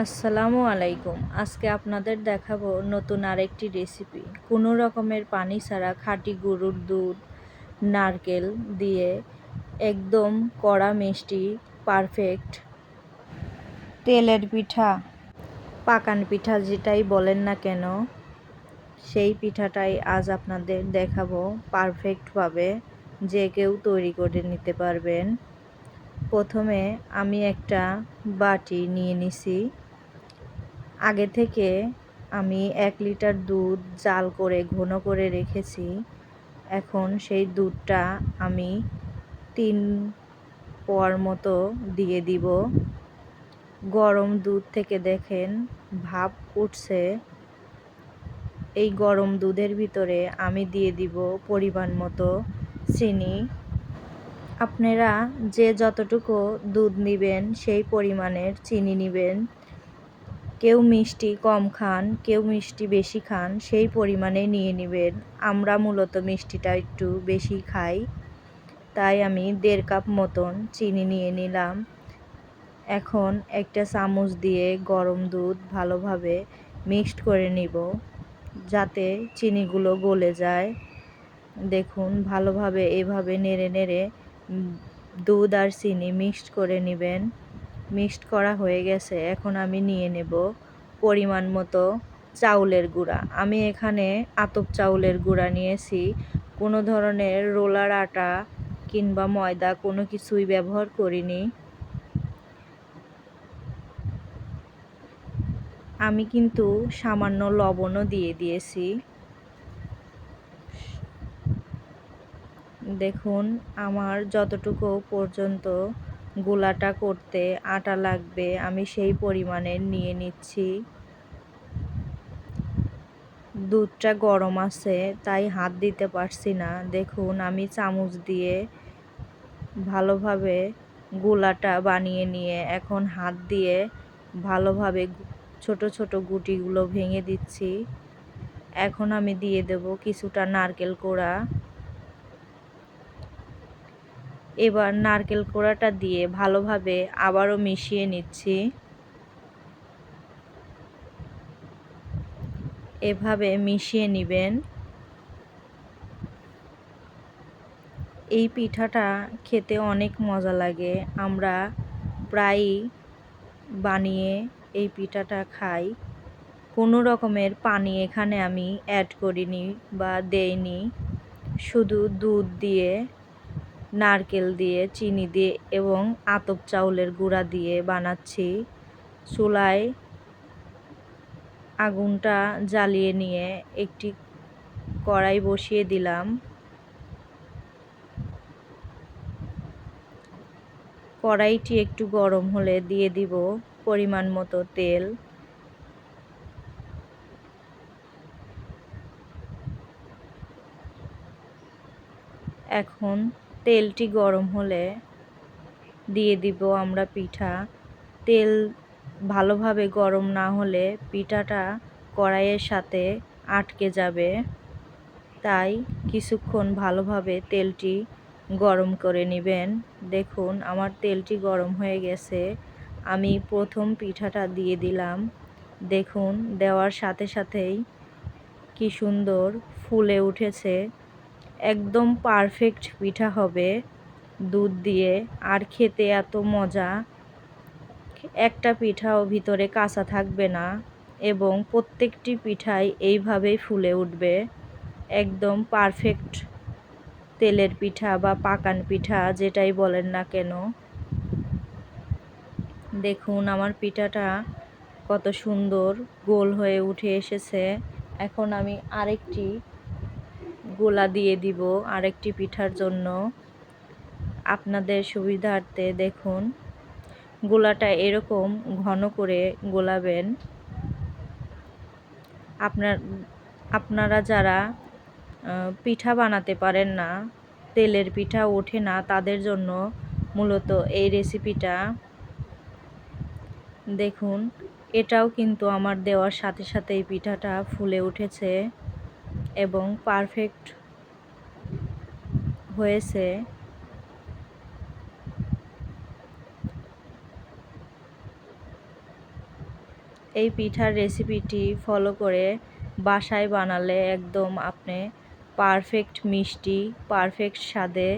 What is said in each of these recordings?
আসসালামু আলাইকুম। আজকে আপনাদের দেখাবো নতুন আরেকটি রেসিপি। কোনো রকমের পানি ছাড়া খাঁটি গরুর দুধ, নারকেল দিয়ে একদম কড়া মিষ্টি পারফেক্ট তেলের পিঠা, পাকান পিঠা যেটাই বলেন না কেন, সেই পিঠাটাই আজ আপনাদের দেখাবো পারফেক্টভাবে, যে কেউ তৈরি করে নিতে পারবেন। প্রথমে আমি একটা বাটি নিয়ে নিছি। আগে থেকে আমি 1 লিটার দুধ জাল করে ঘন করে রেখেছি। এখন সেই দুধটা আমি 3 পোয়ার মতো দিয়ে দিব। গরম দুধ থেকে দেখেন ভাপ উঠছে। এই গরম দুধের ভিতরে আমি দিয়ে দিব পরিমাণ মতো চিনি। আপনারা যে যতটুকু দুধ নেবেন সেই পরিমাণের চিনি নেবেন। কেউ মিষ্টি কম খান, কেউ মিষ্টি বেশি খান, সেই পরিমাণে নিয়ে নেবেন। আমরা মূলত মিষ্টিটা একটু বেশি খাই, তাই আমি 1.5 কাপ মতন চিনি নিয়ে নিলাম। এখন একটা চামচ দিয়ে গরম দুধ ভালোভাবে মিক্সড করে নিব, যাতে চিনিগুলো গলে যায়। দেখুন ভালোভাবে এভাবে নেড়ে নেড়ে দুধ আর চিনি মিক্সড করে নেবেন। মিক্সড করা হয়ে গেছে। এখন আমি নিয়ে নেব পরিমাণ মতো চাউলের গুঁড়া। আমি এখানে আতপ চাউলের গুঁড়া নিয়েছি। কোনো ধরনের রোলার আটা কিংবা ময়দা কোনো কিছুই ব্যবহার করিনি। আমি কিন্তু সামান্য লবণও দিয়ে দিয়েছি। দেখুন আমার যতটুকু পর্যন্ত গোলাটা করতে আটা লাগবে আমি সেই পরিমাণের নিয়ে নিচ্ছি। দুধটা গরম আছে তাই হাত দিতে পারছি না। দেখুন আমি চামচ দিয়ে ভালোভাবে গোলাটা বানিয়ে নিয়ে এখন হাত দিয়ে ভালোভাবে ছোট ছোট গুটিগুলো ভেঙে দিচ্ছি। এখন আমি দিয়ে দেব কিছুটা নারকেল কোড়া। এবার নারকেল কোড়াটা দিয়ে ভালোভাবে আবারও মিশিয়ে নিচ্ছি। এভাবে মিশিয়ে নেবেন। এই পিঠাটা খেতে অনেক মজা লাগে। আমরা প্রায়ই বানিয়ে এই পিঠাটা খাই। কোনো রকমের পানি এখানে আমি অ্যাড করিনি বা দেইনি। শুধু দুধ দিয়ে, নারকেল দিয়ে, চিনি দিয়ে এবং আতপ চাউলের গুঁড়া দিয়ে বানাচ্ছি। চুলায় আগুনটা জ্বালিয়ে নিয়ে একটি কড়াই বসিয়ে দিলাম। কড়াইটি একটু গরম হলে দিয়ে দিব পরিমাণ মতো তেল। এখন তেলটি গরম হলে দিয়ে দিব আমরা পিঠা। তেল ভালোভাবে গরম না হলে পিঠাটা কড়াইয়ের সাথে আটকে যাবে, তাই কিছুক্ষণ ভালোভাবে তেলটি গরম করে নেবেন। দেখুন আমার তেলটি গরম হয়ে গেছে। আমি প্রথম পিঠাটা দিয়ে দিলাম। দেখুন দেওয়ার সাথে সাথেই কি সুন্দর ফুলে উঠেছে। একদম পারফেক্ট পিঠা হবে দুধ দিয়ে, আর খেতে এত মজা। একটা পিঠাও ভিতরে কাঁচা থাকবে না এবং প্রত্যেকটি পিঠাই এইভাবেই ফুলে উঠবে। একদম পারফেক্ট তেলের পিঠা বা পাকান পিঠা যেটাই বলেন না কেন। দেখুন আমার পিঠাটা কত সুন্দর গোল হয়ে উঠে এসেছে। এখন আমি আরেকটি গোলা দিয়ে দিব আরেকটি পিঠার জন্য আপনাদের সুবিধার্থে। দেখুন গোলাটা এরকম ঘন করে গোলাবেন। আপনারা যারা পিঠা বানাতে পারেন না, তেলের পিঠা ওঠে না, তাদের জন্য মূলত এই রেসিপিটা। দেখুন এটাও কিন্তু আমার দেওয়ার সাথে সাথেই পিঠাটা ফুলে উঠেছে এবং পারফেক্ট হয়েছে। এই পিঠার রেসিপিটি ফলো করে বাসায় বানালে একদম আপনি পারফেক্ট মিষ্টি, পারফেক্ট স্বাদে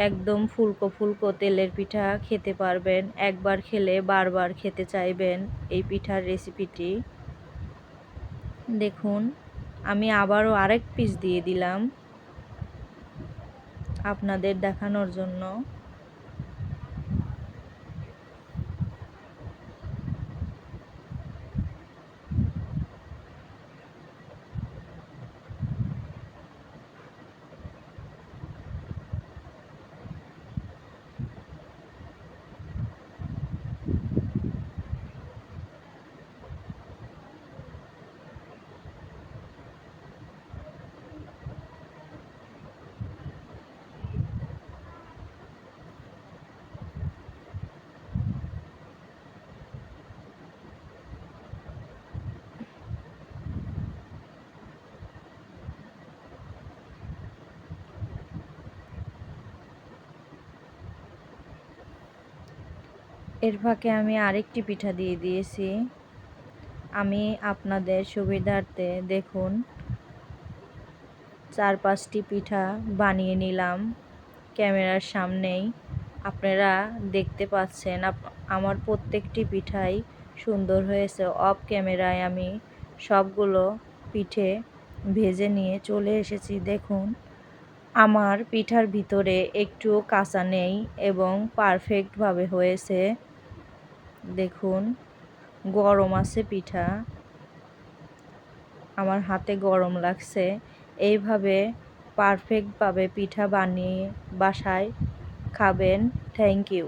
একদম ফুলকো ফুলকো তেলের পিঠা খেতে পারবেন। একবার খেলে বারবার খেতে চাইবেন এই পিঠার রেসিপিটি। দেখুন, আমি আবারও আরেক পিস দিয়ে দিলাম আপনাদের দেখানোর জন্য। এর ফাঁকে আমি আরেকটি পিঠা দিয়ে দিয়েছি। আমি আপনাদের সুবিধার্থে দেখুন 4-5টি পিঠা বানিয়ে নিলাম ক্যামেরার সামনেই। আপনারা দেখতে পাচ্ছেন আমার প্রত্যেকটি পিঠাই সুন্দর হয়েছে। অফ ক্যামেরায় আমি সবগুলো পিঠে ভেজে নিয়ে চলে এসেছি। দেখুন, আমার পিঠার ভিতরে একটুও কাঁচা নেই এবং পারফেক্টভাবে হয়েছে। দেখুন, গরম আছে পিঠা, আমার হাতে গরম লাগছে। এইভাবে পারফেক্টভাবে পিঠা বানিয়ে বাসায় খাবেন। Thank you.